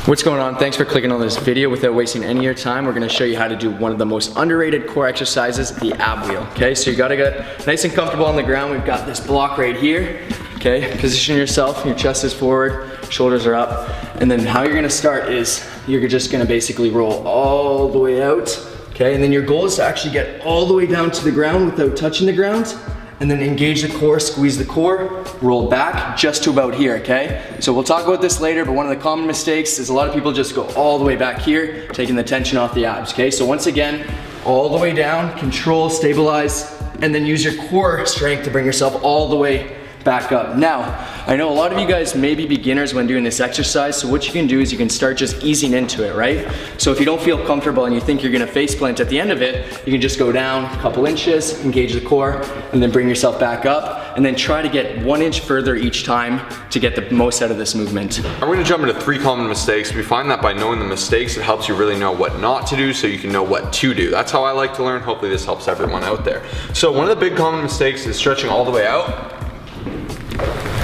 What's going on? Thanks for clicking on this video. Without wasting any of your time, we're gonna show you how to do one of the most underrated core exercises, the ab wheel. Okay, so you gotta get nice and comfortable on the ground. We've got this block right here. Okay, position yourself, your chest is forward, shoulders are up. And then how you're gonna start is you're just gonna basically roll all the way out. Okay, and then your goal is to actually get all the way down to the ground without touching the ground. And then engage the core, squeeze the core, roll back just to about here, okay? So we'll talk about this later, but one of the common mistakes is a lot of people just go all the way back here, taking the tension off the abs, okay? So once again, all the way down, control, stabilize, and then use your core strength to bring yourself all the way back up. Now, I know a lot of you guys may be beginners when doing this exercise, so what you can do is you can start just easing into it, right? So if you don't feel comfortable and you think you're gonna face plant at the end of it, you can just go down a couple inches, engage the core, and then bring yourself back up, and then try to get 1 inch further each time to get the most out of this movement. I'm gonna jump into 3 common mistakes. We find that by knowing the mistakes, it helps you really know what not to do so you can know what to do. That's how I like to learn. Hopefully this helps everyone out there. So one of the big common mistakes is stretching all the way out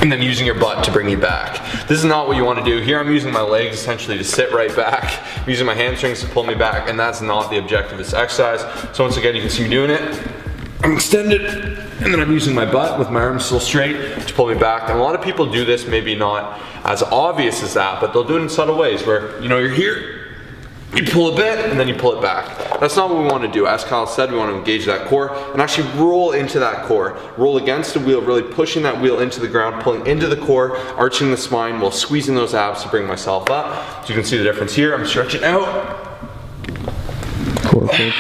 and then using your butt to bring you back. This is not what you want to do. Here I'm using my legs essentially to sit right back. I'm using my hamstrings to pull me back, and that's not the objective of this exercise. So once again, you can see me doing it. I'm extended, and then I'm using my butt with my arms still straight to pull me back. And a lot of people do this, maybe not as obvious as that, but they'll do it in subtle ways where, you know, you're here, you pull a bit, and then you pull it back. That's not what we want to do. As Kyle said, we want to engage that core and actually roll into that core. Roll against the wheel, really pushing that wheel into the ground, pulling into the core, arching the spine while squeezing those abs to bring myself up. So you can see the difference here. I'm stretching out.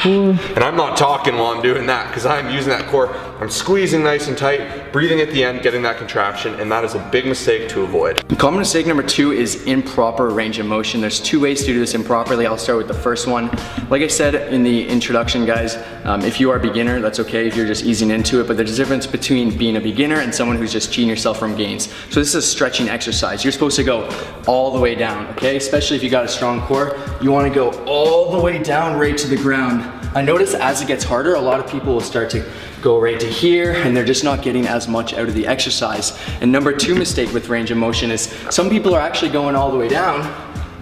Core. And I'm not talking while I'm doing that because I'm using that core. I'm squeezing nice and tight, breathing at the end, getting that contraction, and that is a big mistake to avoid. Common mistake number 2 is improper range of motion. There's 2 ways to do this improperly. I'll start with the first one. Like I said in the introduction, guys, if you are a beginner, that's okay if you're just easing into it, but there's a difference between being a beginner and someone who's just cheating yourself from gains. So this is a stretching exercise. You're supposed to go all the way down, okay? Especially if you got a strong core, you wanna go all the way down right to the ground. I notice as it gets harder, a lot of people will start to go right to here and they're just not getting as much out of the exercise. And number 2 mistake with range of motion is some people are actually going all the way down,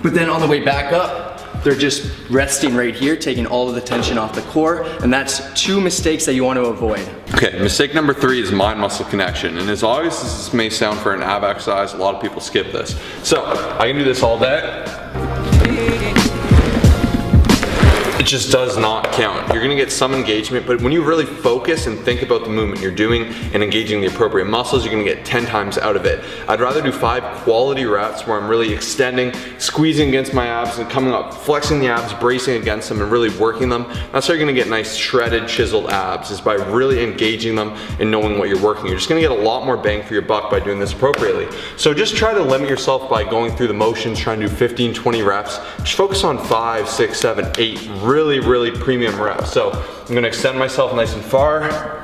but then on the way back up, they're just resting right here, taking all of the tension off the core, and that's 2 mistakes that you want to avoid. Okay, mistake number 3 is mind-muscle connection. And as obvious as this may sound for an ab exercise, a lot of people skip this. So, I can do this all day. It just does not count. You're gonna get some engagement, but when you really focus and think about the movement you're doing and engaging the appropriate muscles, you're gonna get 10 times out of it. I'd rather do 5 quality reps where I'm really extending, squeezing against my abs and coming up, flexing the abs, bracing against them and really working them. That's how you're gonna get nice shredded, chiseled abs, is by really engaging them and knowing what you're working. You're just gonna get a lot more bang for your buck by doing this appropriately. So just try to limit yourself by going through the motions, trying to do 15, 20 reps. Just focus on 5, 6, 7, 8 really premium reps. So I'm gonna extend myself nice and far.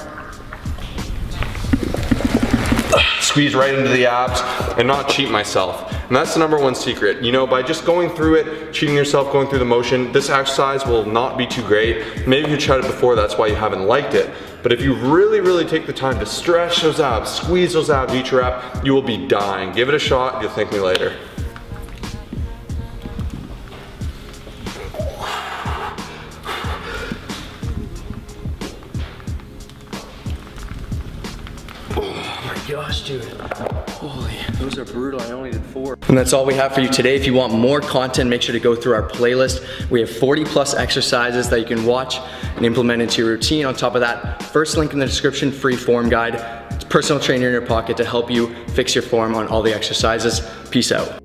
Squeeze right into the abs and not cheat myself. And that's the number 1 secret. You know, by just going through it, cheating yourself, going through the motion, this exercise will not be too great. Maybe if you tried it before, that's why you haven't liked it. But if you really take the time to stretch those abs, squeeze those abs each rep, you will be dying. Give it a shot, you'll thank me later. Gosh, dude. Holy, those are brutal. I only did 4. And that's all we have for you today. If you want more content, make sure to go through our playlist. We have 40+ exercises that you can watch and implement into your routine. On top of that, first link in the description, free form guide. It's a personal trainer in your pocket to help you fix your form on all the exercises. Peace out.